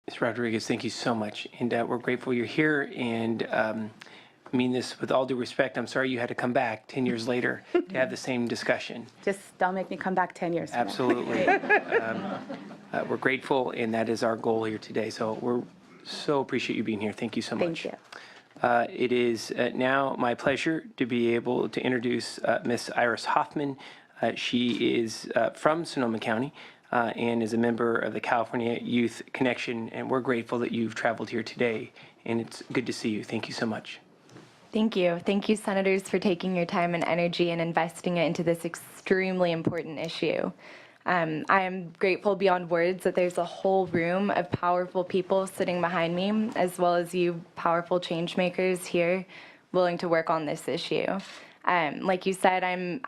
Ms. Rodriguez, thank you so much. And we're grateful you're here. And I mean this with all due respect. I'm sorry you had to come back 10 years later to have the same discussion. Just don't make me come back 10 years from now. Absolutely. We're grateful, and that is our goal here today. So we're so appreciate you being here. Thank you so much. Thank you. It is now my pleasure to be able to introduce Miss Iris Hoffman. She is from Sonoma County and is a member of the California Youth Connection, and we're grateful that you've traveled here today, and it's good to see you. Thank you so much. Thank you. Thank you, Senators, for taking your time and energy and investing it into this extremely important issue. I am grateful beyond words that there's a whole room of powerful people sitting behind me, as well as you powerful change makers here willing to work on this issue. Like you said, I'm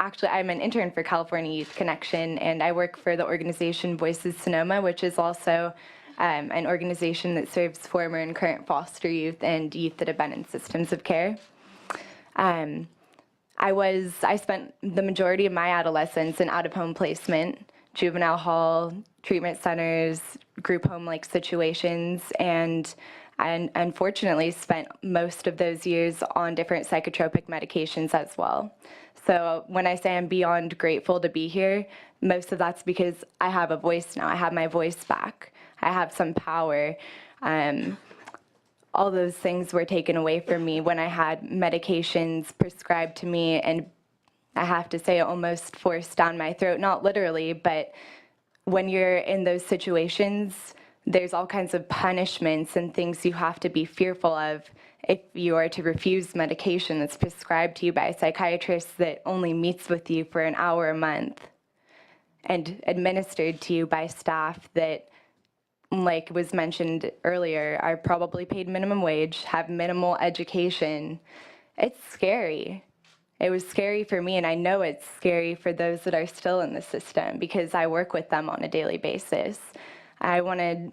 an intern for California Youth Connection, and I work for the organization Voices Sonoma, which is also an organization that serves former and current foster youth and youth that have been in systems of care. I spent the majority of my adolescence in out-of-home placement, juvenile hall, treatment centers, group home-like situations, and I unfortunately spent most of those years on different psychotropic medications as well. So when I say I'm beyond grateful to be here, most of that's because I have a voice now. I have my voice back. I have some power. All those things were taken away from me when I had medications prescribed to me, and I have to say almost forced down my throat, not literally, but when you're in those situations, there's all kinds of punishments and things you have to be fearful of if you are to refuse medication that's prescribed to you by a psychiatrist that only meets with you for an hour a month and administered to you by staff that, like was mentioned earlier, are probably paid minimum wage, have minimal education. It's scary. It was scary for me, and I know it's scary for those that are still in the system because I work with them on a daily basis. I'm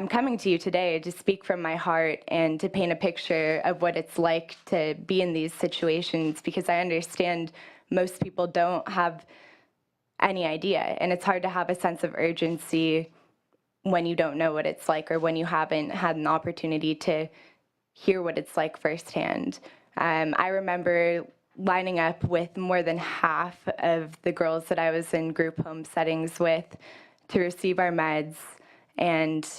coming to you today to speak from my heart and to paint a picture of what it's like to be in these situations, because I understand most people don't have any idea, and it's hard to have a sense of urgency when you don't know what it's like or when you haven't had an opportunity to hear what it's like firsthand. I remember lining up with more than half of the girls that I was in group home settings with to receive our meds and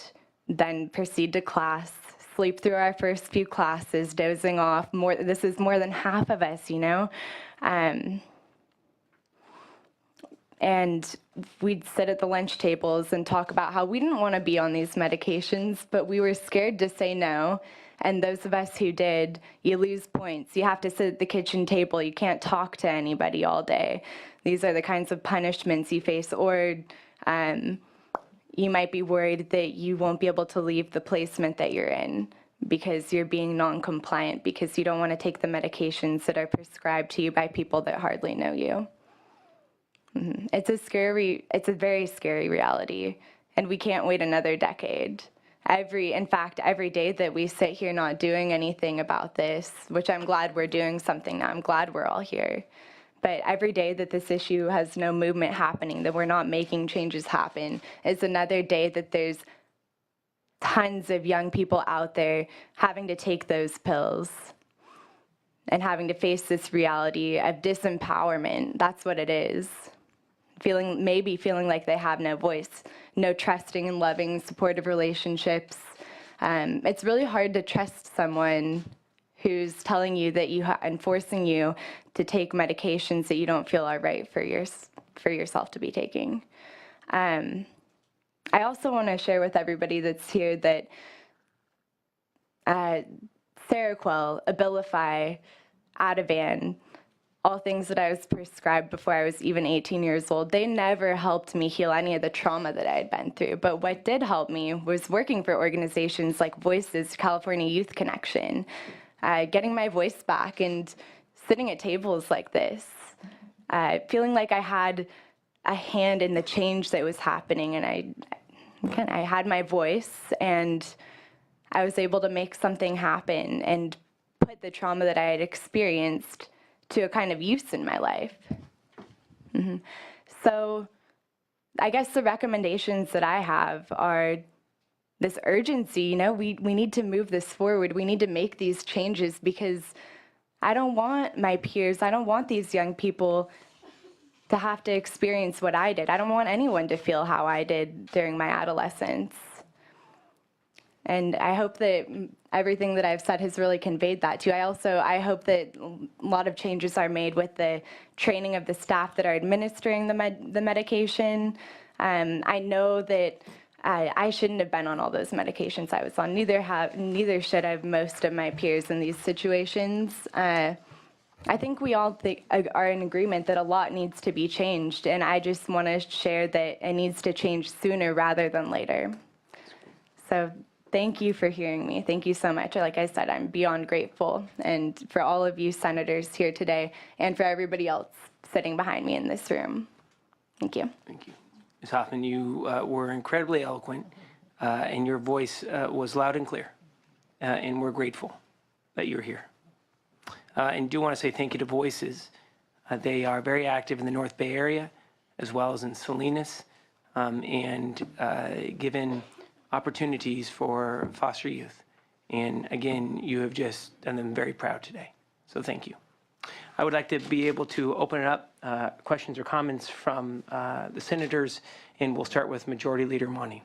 then proceed to class, sleep through our first few classes, dozing off. This is more than half of us, you know? And we'd sit at the lunch tables and talk about how we didn't want to be on these medications, but we were scared to say no. And those of us who did, you lose points. You have to sit at the kitchen table. You can't talk to anybody all day. These are the kinds of punishments you face. Or you might be worried that you won't be able to leave the placement that you're in because you're being non-compliant, because you don't want to take the medications that are prescribed to you by people that hardly know you. It's a very scary reality, and we can't wait another decade. In fact, every day that we sit here not doing anything about this, which I'm glad we're doing something now, I'm glad we're all here, but every day that this issue has no movement happening, that we're not making changes happen, is another day that there's tons of young people out there having to take those pills and having to face this reality of disempowerment. That's what it is. Maybe feeling like they have no voice, no trusting and loving, supportive relationships. It's really hard to trust someone who's telling you that and forcing you to take medications that you don't feel are right for yourself to be taking. I also want to share with everybody that's here that Seroquel, Abilify, Ativan, all things that I was prescribed before I was even 18 years old, they never helped me heal any of the trauma that I had been through. But what did help me was working for organizations like Voices, California Youth Connection, getting my voice back and sitting at tables like this, feeling like I had a hand in the change that was happening, and I had my voice, and I was able to make something happen and put the trauma that I had experienced to a kind of use in my life. So I guess the recommendations that I have are this urgency. You know, we need to move this forward. We need to make these changes because I don't want my peers, I don't want these young people to have to experience what I did. I don't want anyone to feel how I did during my adolescence. And I hope that everything that I've said has really conveyed that to you. I hope that a lot of changes are made with the training of the staff that are administering the medication. I know that I shouldn't have been on all those medications I was on. Neither should have most of my peers in these situations. I think we all are in agreement that a lot needs to be changed, and I just want to share that it needs to change sooner rather than later. So thank you for hearing me. Thank you so much. Like I said, I'm beyond grateful, and for all of you senators here today, and for everybody else sitting behind me in this room. Thank you. Thank you. Ms. Hoffman, you were incredibly eloquent, and your voice was loud and clear, and we're grateful that you're here. And do want to say thank you to Voices. They are very active in the North Bay area, as well as in Salinas, and given opportunities for foster youth. And again, you have just done them very proud today. So thank you. I would like to be able to open it up, questions or comments from the senators, and we'll start with Majority Leader Monty.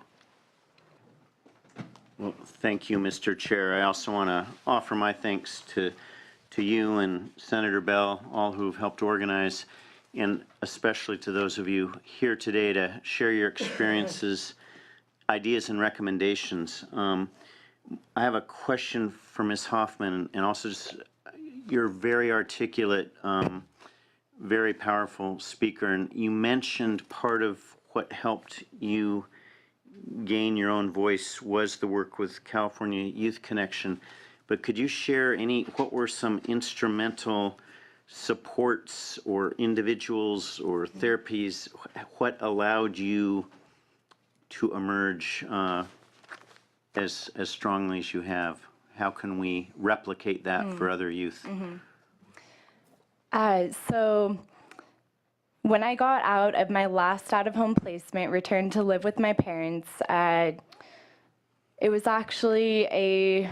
Well, thank you, Mr. Chair. I also want to offer my thanks to you and Senator Bell, all who've helped organize, and especially to those of you here today to share your experiences, ideas, and recommendations. I have a question for Ms. Hoffman, and also just, you're very articulate, very powerful speaker, and you mentioned part of what helped you gain your own voice was the work with California Youth Connection. But could you share what were some instrumental supports or individuals or therapies, what allowed you to emerge as strongly as you have? How can we replicate that for other youth? So when I got out of my last out-of-home placement, returned to live with my parents, it was actually a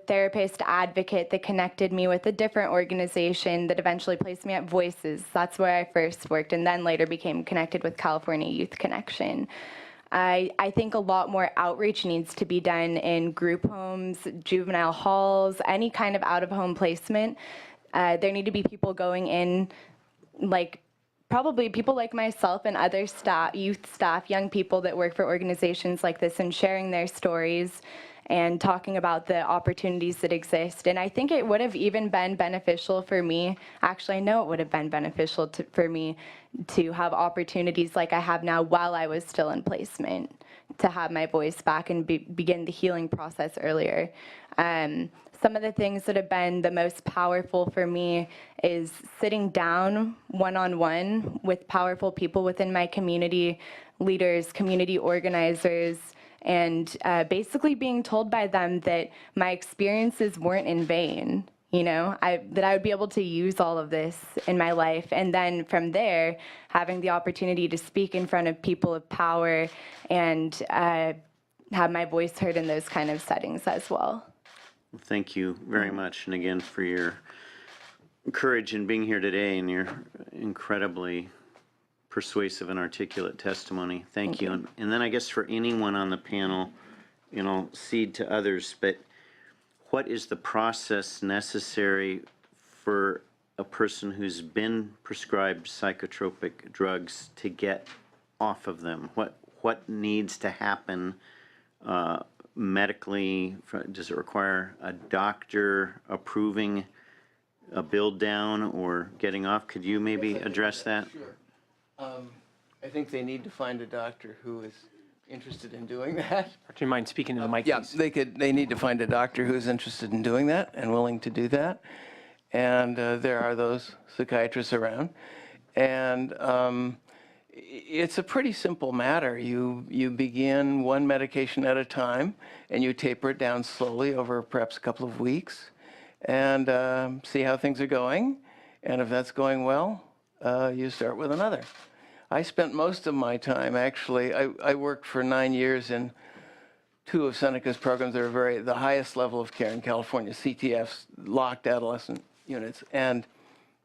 therapist advocate that connected me with a different organization that eventually placed me at Voices. That's where I first worked, and then later became connected with California Youth Connection. I think a lot more outreach needs to be done in group homes, juvenile halls, any kind of out-of-home placement. There need to be people going in, like probably people like myself and other staff, youth staff, young people that work for organizations like this, and sharing their stories and talking about the opportunities that exist. And I think it would have even been beneficial for me, actually I know it would have been beneficial for me to have opportunities like I have now while I was still in placement, to have my voice back and begin the healing process earlier. Some of the things that have been the most powerful for me is sitting down one-on-one with powerful people within my community, leaders, community organizers, and basically being told by them that my experiences weren't in vain, you know, that I would be able to use all of this in my life. And then from there, having the opportunity to speak in front of people of power and have my voice heard in those kind of settings as well. Thank you very much, and again for your courage in being here today and your incredibly persuasive and articulate testimony. Thank you. And then I guess for anyone on the panel, you know, cede to others, but what is the process necessary for a person who's been prescribed psychotropic drugs to get off of them? What needs to happen medically? Does it require a doctor approving a build down or getting off? Could you maybe address that? Sure. I think they need to find a doctor who is interested in doing that. Do you mind speaking to the mic, Yeah, please? they need to find a doctor who's interested in doing that and willing to do that. And there are those psychiatrists around. And it's a pretty simple matter. You begin one medication at a time, and you taper it down slowly over perhaps a couple of weeks, and see how things are going. And if that's going well, you start with another. I spent most of my time, actually, I worked for 9 years in two of Seneca's programs that are the highest level of care in California, CTFs, locked adolescent units. And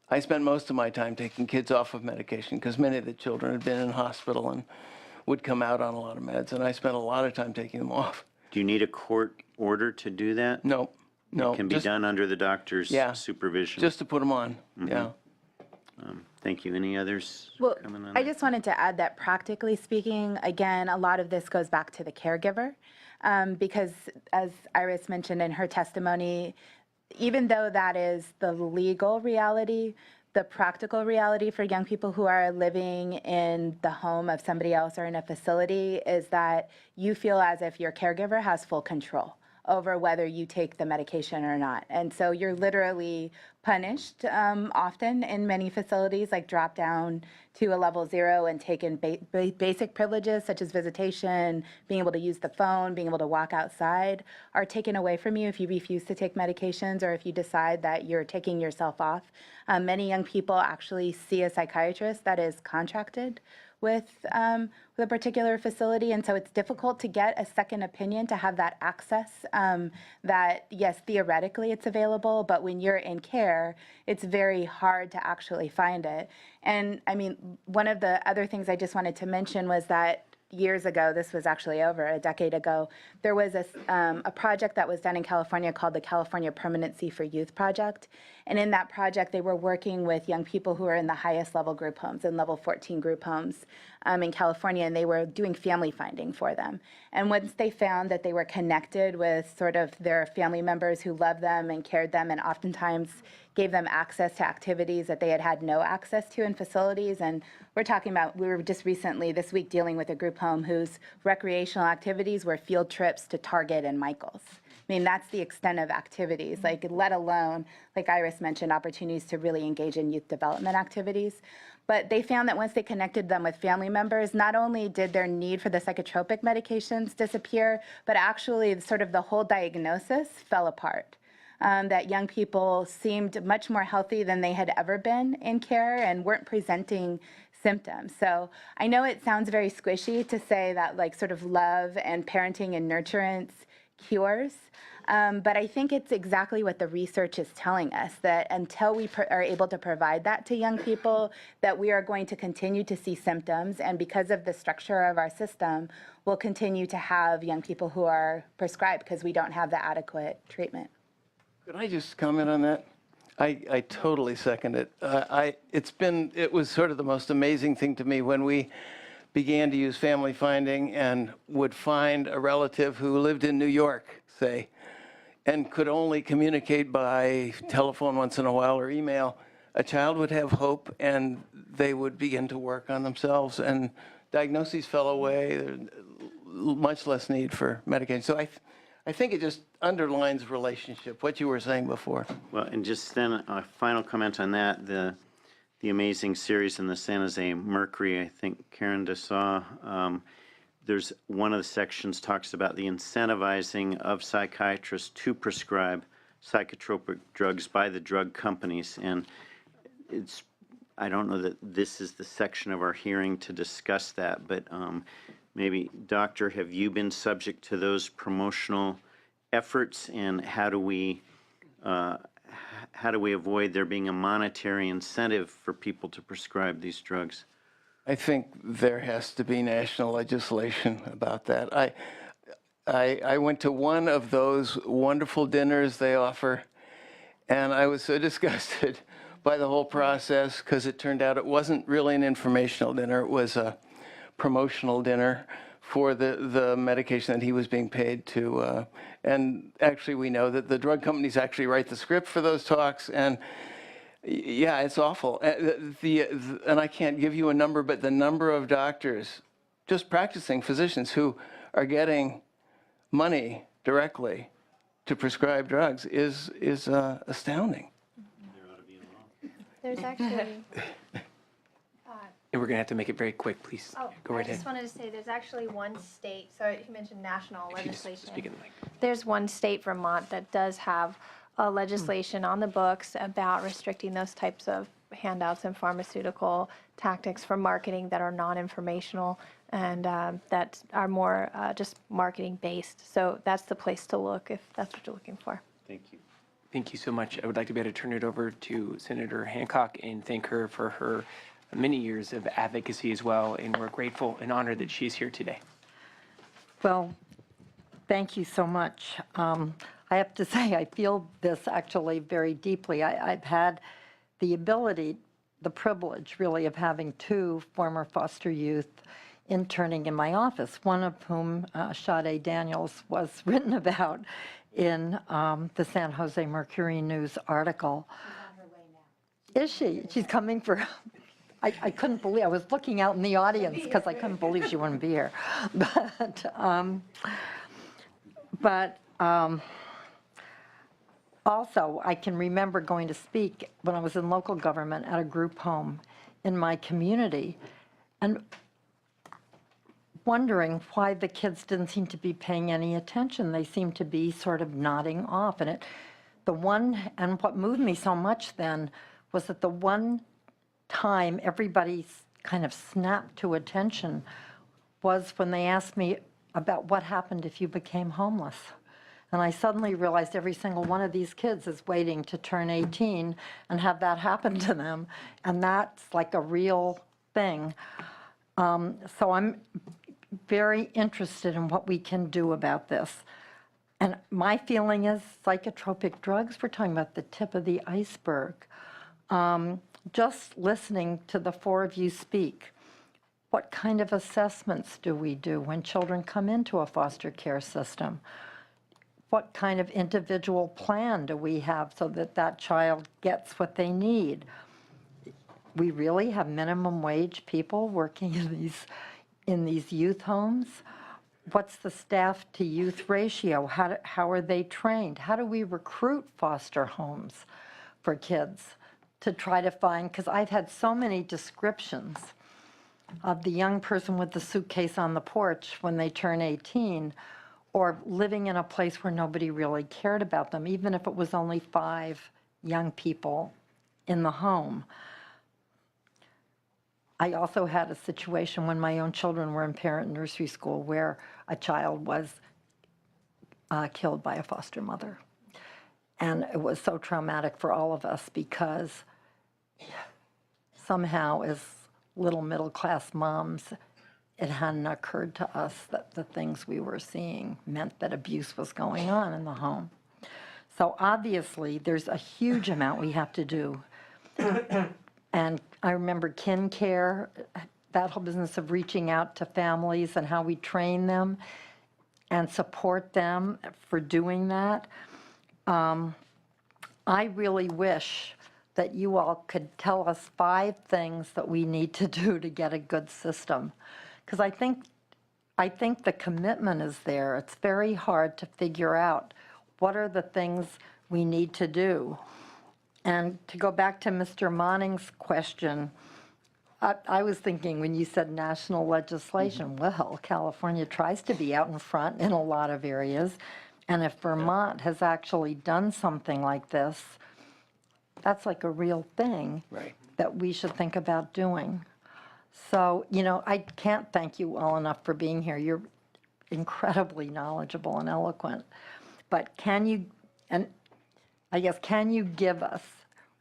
I spent most of my time taking kids off of medication because many of the children had been in hospital and would come out on a lot of meds. And I spent a lot of time taking them off. Do you need a court order to do that? No. It can be done under the doctor's supervision? Just to put them on, yeah. Thank you. Any others Well, coming on I that? just wanted to add that practically speaking, again, a lot of this goes back to the caregiver, because as Iris mentioned in her testimony, even though that is the legal reality, the practical reality for young people who are living in the home of somebody else or in a facility is that you feel as if your caregiver has full control over whether you take the medication or not. And so you're literally punished often in many facilities, like drop down to a level 0 and taken basic privileges such as visitation, being able to use the phone, being able to walk outside, are taken away from you if you refuse to take medications or if you decide that you're taking yourself off. Many young people actually see a psychiatrist that is contracted with a particular facility, and so it's difficult to get a second opinion, to have that access that, yes, theoretically it's available, but when you're in care, it's very hard to actually find it. And I mean, one of the other things I just wanted to mention was that years ago, this was actually over a decade ago, there was a project that was done in California called the California Permanency for Youth Project. And in that project, they were working with young people who are in the highest level group homes, in level 14 group homes in California, and they were doing family finding for them. And once they found that they were connected with sort of their family members who loved them and cared them and oftentimes gave them access to activities that they had no access to in facilities. And we're talking about, we were just recently this week dealing with a group home whose recreational activities were field trips to Target and Michael's. I mean, that's the extent of activities, like let alone, like Iris mentioned, opportunities to really engage in youth development activities. But they found that once they connected them with family members, not only did their need for the psychotropic medications disappear, but actually sort of the whole diagnosis fell apart. That young people seemed much more healthy than they had ever been in care and weren't presenting symptoms. So I know it sounds very squishy to say that like sort of love and parenting and nurturance cures, but I think it's exactly what the research is telling us, that until we are able to provide that to young people, that we are going to continue to see symptoms, and because of the structure of our system, we'll continue to have young people who are prescribed because we don't have the adequate treatment. Could I just comment on that? I totally second it. It was sort of the most amazing thing to me when we began to use family finding and would find a relative who lived in New York, say, and could only communicate by telephone once in a while or email. A child would have hope and they would begin to work on themselves, and diagnoses fell away, much less need for medication. So I think it just underlines relationship, what you were saying before. Well, and just then a final comment on that, the amazing series in the San Jose Mercury, I think Karen Dessaw, there's one of the sections talks about the incentivizing of psychiatrists to prescribe psychotropic drugs by the drug companies. And I don't know that this is the section of our hearing to discuss that, but maybe, Doctor, have you been subject to those promotional efforts, and how do we avoid there being a monetary incentive for people to prescribe these drugs? I think there has to be national legislation about that. I went to one of those wonderful dinners they offer, and I was so disgusted by the whole process because it turned out it wasn't really an informational dinner. It was a promotional dinner for the medication that he was being paid to. And actually, we know that the drug companies actually write the script for those talks. And yeah, it's awful. And I can't give you a number, but the number of doctors, just practicing physicians, who are getting money directly to prescribe drugs is astounding. There's actually, And we're going to have to make it very quick, please. Go I right just ahead. wanted to say there's actually one state, so you mentioned national If you just legislation. speak in the mic. There's one state, Vermont, that does have a legislation on the books about restricting those types of handouts and pharmaceutical tactics for marketing that are non-informational. and that are more just marketing based. So that's the place to look if that's what you're looking for. Thank you. Thank you so much. I would like to be able to turn it over to Senator Hancock and thank her for her many years of advocacy as well, and we're grateful and honored that she's here today. Well, thank you so much. I have to say, I feel this actually very deeply. I've had the ability, the privilege really, of having 2 former foster youth interning in my office, one of whom, Sade Daniels, was written about in the San Jose Mercury News article. She's on her way now. Is she? She's coming for... I couldn't believe, I was looking out in the audience because I couldn't believe she wouldn't be here. But also, I can remember going to speak when I was in local government at a group home in my community and wondering why the kids didn't seem to be paying any attention. They seemed to be sort of nodding off. And what moved me so much then was that the one time everybody kind of snapped to attention was when they asked me about what happened if you became homeless. And I suddenly realized every single one of these kids is waiting to turn 18 and have that happen to them. And that's like a real thing. So I'm very interested in what we can do about this. And my feeling is psychotropic drugs, we're talking about the tip of the iceberg. Just listening to the 4 of you speak, what kind of assessments do we do when children come into a foster care system? What kind of individual plan do we have so that that child gets what they need? We really have minimum wage people working in these youth homes? What's the staff to youth ratio? How are they trained? How do we recruit foster homes for kids to try to find, because I've had so many descriptions of the young person with the suitcase on the porch when they turn 18, or living in a place where nobody really cared about them, even if it was only 5 young people in the home. I also had a situation when my own children were in parent nursery school where a child was killed by a foster mother. And it was so traumatic for all of us because somehow as little middle-class moms, it hadn't occurred to us that the things we were seeing meant that abuse was going on in the home. So obviously, there's a huge amount we have to do. And I remember kin care, that whole business of reaching out to families and how we train them and support them for doing that. I really wish that you all could tell us 5 things that we need to do to get a good system. Because I think the commitment is there. It's very hard to figure out what are the things we need to do. And to go back to Mr. Monning's question, I was thinking when you said national legislation, well, California tries to be out in front in a lot of areas. And if Vermont has actually done something like this, that's like a real thing that we should think about doing. So, I can't thank you all enough for being here. You're incredibly knowledgeable and eloquent. But can you give us,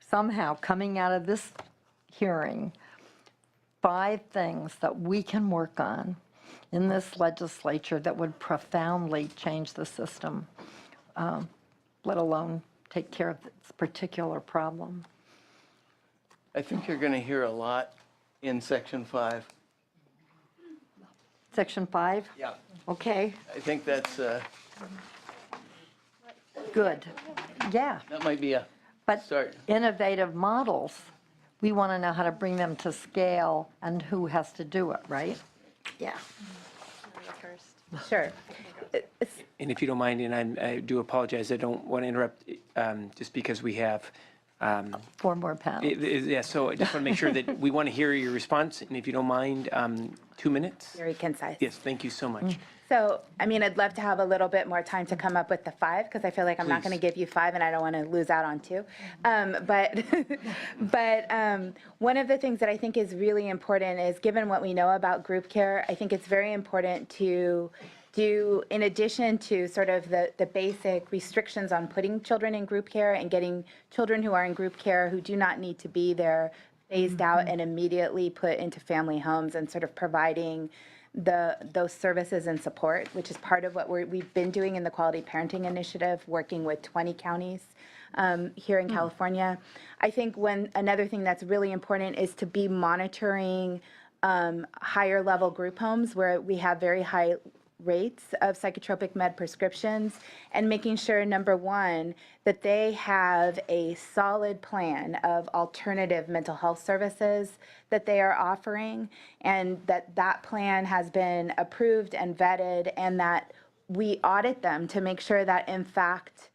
somehow, coming out of this hearing, 5 things that we can work on in this legislature that would profoundly change the system, let alone take care of this particular problem? I think you're going to hear a lot in Section 5. Section 5? Yeah. Okay, I think that's, good. Yeah, that might be a but start. innovative models, we want to know how to bring them to scale and who has to do it, right? Yeah. Sure. And if you don't mind, and I do apologize, I don't want to interrupt, just because we have 4 more panels. yeah, so I just want to make sure that we want to hear your response, and if you don't mind, 2 minutes? Very concise. Yes, thank you so much. So, I mean, I'd love to have a little bit more time to come up with the 5, because I feel like I'm not going to Please. give you 5, and I don't want to lose out on 2. But one of the things that I think is really important is, given what we know about group care, I think it's very important to do, in addition to sort of the basic restrictions on putting children in group care and getting children who are in group care who do not need to be there phased out and immediately put into family homes, and sort of providing those services and support, which is part of what we've been doing in the Quality Parenting Initiative, working with 20 counties here in California. I think another thing that's really important is to be monitoring higher level group homes where we have very high rates of psychotropic med prescriptions, and making sure, number one, that they have a solid plan of alternative mental health services that they are offering, and that plan has been approved and vetted, and that we audit them to make sure that, in fact,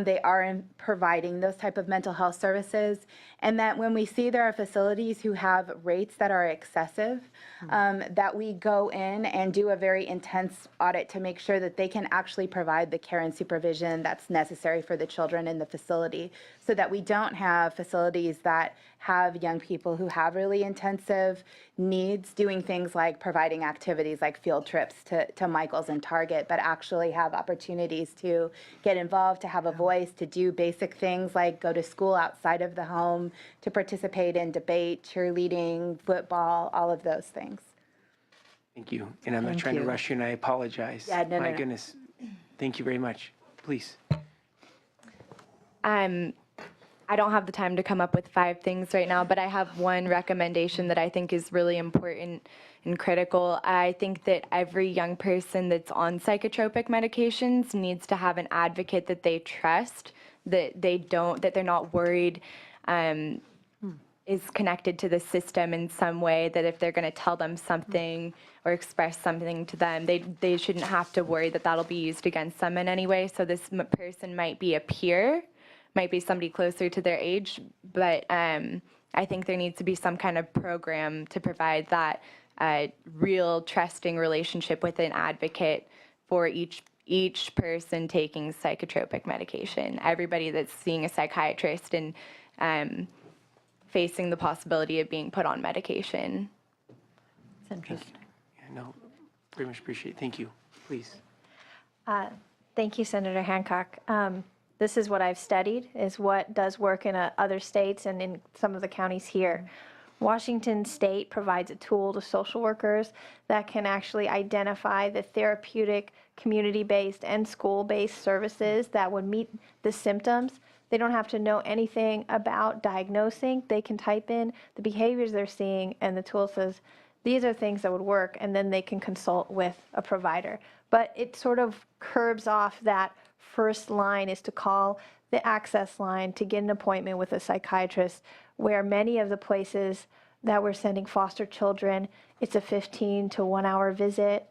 they are providing those type of mental health services, and that when we see there are facilities who have rates that are excessive, that we go in and do a very intense audit to make sure that they can actually provide the care and supervision that's necessary for the children in the facility, so that we don't have facilities that have young people who have really intensive needs doing things like providing activities like field trips to Michael's and Target, but actually have opportunities to get involved, to have a voice, to do basic things like go to school outside of the home, to participate in debate, cheerleading, football, all of those things. Thank you. And I'm not Thank trying to you. rush you, and I apologize. Yeah, no, My no. goodness. Thank you very much. Please. I don't have the time to come up with 5 things right now, but I have one recommendation that I think is really important and critical. I think that every young person that's on psychotropic medications needs to have an advocate that they trust, that they're not worried is connected to the system in some way, that if they're going to tell them something or express something to them, they shouldn't have to worry that that'll be used against them in any way. So this person might be a peer, might be somebody closer to their age, but I think there needs to be some kind of program to provide that real trusting relationship with an advocate for each person taking psychotropic medication. Everybody that's seeing a psychiatrist and facing the possibility of being put on medication. It's interesting. Yeah, no, very much appreciate it. Thank you. Please. Thank you, Senator Hancock. This is what I've studied, is what does work in other states and in some of the counties here. Washington State provides a tool to social workers that can actually identify the therapeutic, community-based, and school-based services that would meet the symptoms. They don't have to know anything about diagnosing. They can type in the behaviors they're seeing, and the tool says, these are things that would work, and then they can consult with a provider. But it sort of curbs off that first line is to call the access line to get an appointment with a psychiatrist, where many of the places that we're sending foster children, it's a 15 to 1 hour visit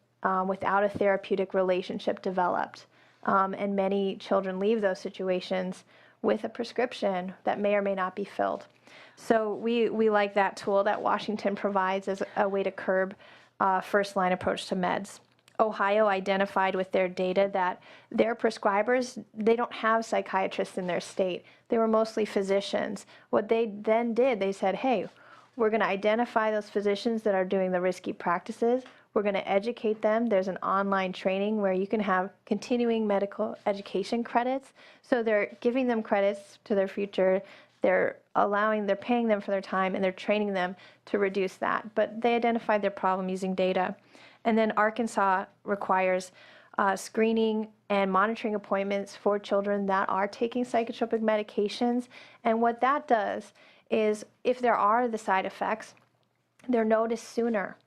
without a therapeutic relationship developed. And many children leave those situations with a prescription that may or may not be filled. So we like that tool that Washington provides as a way to curb first line approach to meds. Ohio identified with their data that their prescribers, they don't have psychiatrists in their state. They were mostly physicians. What they then did, they said, hey, we're going to identify those physicians that are doing the risky practices. We're going to educate them. There's an online training where you can have continuing medical education credits. So they're giving them credits to their future. They're paying them for their time, and they're training them to reduce that. But they identified their problem using data. And then Arkansas requires screening and monitoring appointments for children that are taking psychotropic medications. And what that does is, if there are the side effects, they're noticed sooner.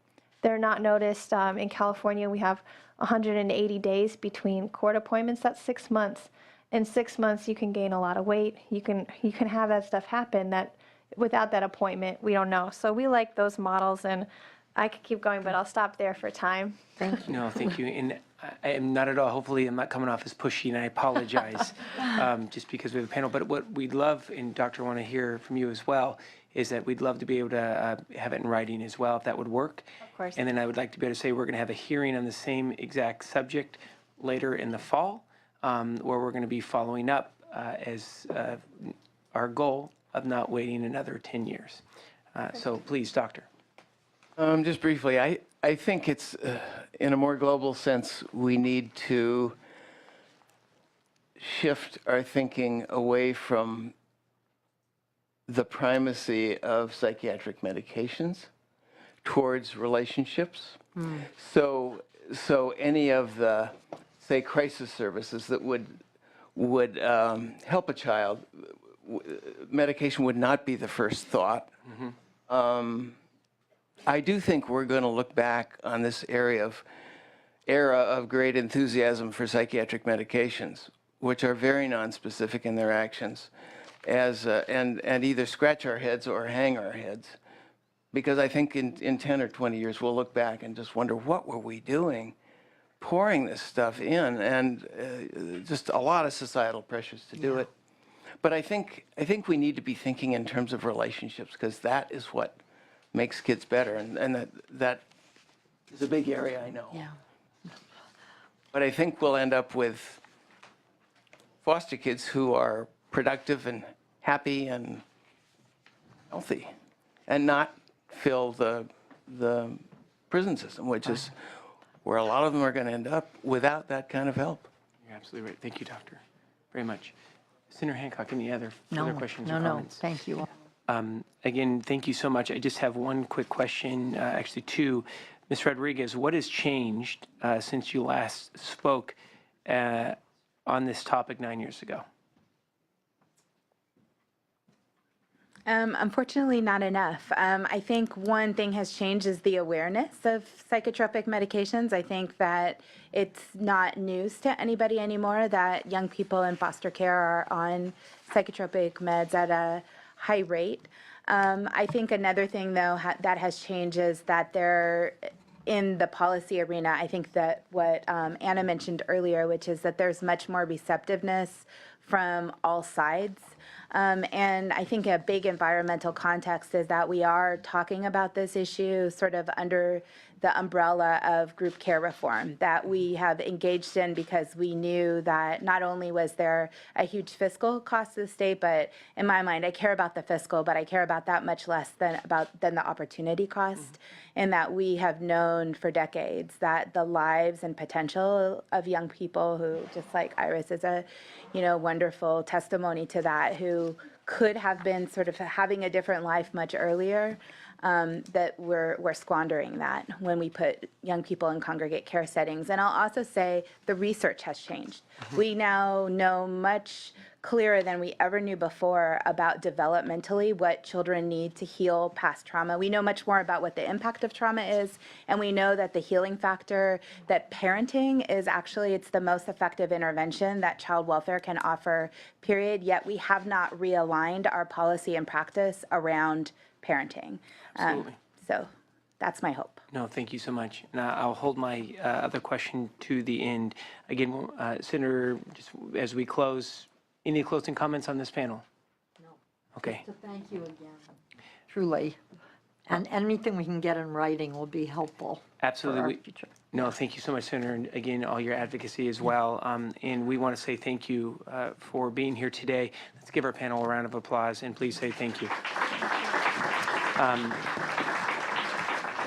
They're not noticed. In California, we have 180 days between court appointments. That's 6 months. In 6 months, you can gain a lot of weight. You can have that stuff happen that without that appointment, we don't know. So we like those models, and I could keep going, but I'll stop there for time. Thank you. No, thank you. And I am not at all, hopefully I'm not coming off as pushy, and I apologize just because we have a panel. But what we'd love, and Doctor, want to hear from you as well, is that we'd love to be able to have it in writing as well, if that would work. Of course. And then I would like to be able to say we're going to have a hearing on the same exact subject later in the fall, where we're going to be following up as our goal of not waiting another 10 years. So please, Doctor. Just briefly, I think it's, in a more global sense, we need to shift our thinking away from the primacy of psychiatric medications towards relationships. So any of the, say, crisis services that would help a child, medication would not be the first thought. I do think we're going to look back on this era of great enthusiasm for psychiatric medications, which are very nonspecific in their actions, and either scratch our heads or hang our heads. Because I think in 10 or 20 years, we'll look back and just wonder, what were we doing pouring this stuff in? And just a lot of societal pressures to do it. But I think we need to be thinking in terms of relationships, because that is what makes kids better. And that is a big area, I know. Yeah. But I think we'll end up with foster kids who are productive and happy and healthy, and not fill the prison system, which is where a lot of them are going to end up without that kind of help. You're absolutely right. Thank you, Doctor, very much. Senator Hancock, any other further questions or No, comments? thank you. Again, thank you so much. I just have one quick question, actually two. Ms. Rodriguez, what has changed since you last spoke on this topic 9 years ago? Unfortunately, not enough. I think one thing has changed is the awareness of psychotropic medications. I think that it's not news to anybody anymore that young people in foster care are on psychotropic meds at a high rate. I think another thing, though, that has changed is that in the policy arena, I think that what Anna mentioned earlier, which is that there's much more receptiveness from all sides. And I think a big environmental context is that we are talking about this issue sort of under the umbrella of group care reform that we have engaged in, because we knew that not only was there a huge fiscal cost to the state, but in my mind, I care about the fiscal, but I care about that much less than the opportunity cost. And that we have known for decades that the lives and potential of young people who, just like Iris is a, wonderful testimony to that, who could have been sort of having a different life much earlier, that we're squandering that when we put young people in congregate care settings. And I'll also say the research has changed. We now know much clearer than we ever knew before about developmentally what children need to heal past trauma. We know much more about what the impact of trauma is, and we know that the healing factor, that parenting is actually, it's the most effective intervention that child welfare can offer, period. Yet we have not realigned our policy and practice around parenting. Absolutely. So that's my hope. No, thank you so much. And I'll hold my other question to the end. Again, Senator, just as we close, any closing comments on this panel? No. Okay. So thank you again, truly. And anything we can get in writing will be helpful for Absolutely. our future. No, thank you so much, Senator, and again, all your advocacy as well. And we want to say thank you for being here today. Let's give our panel a round of applause, and please say thank you.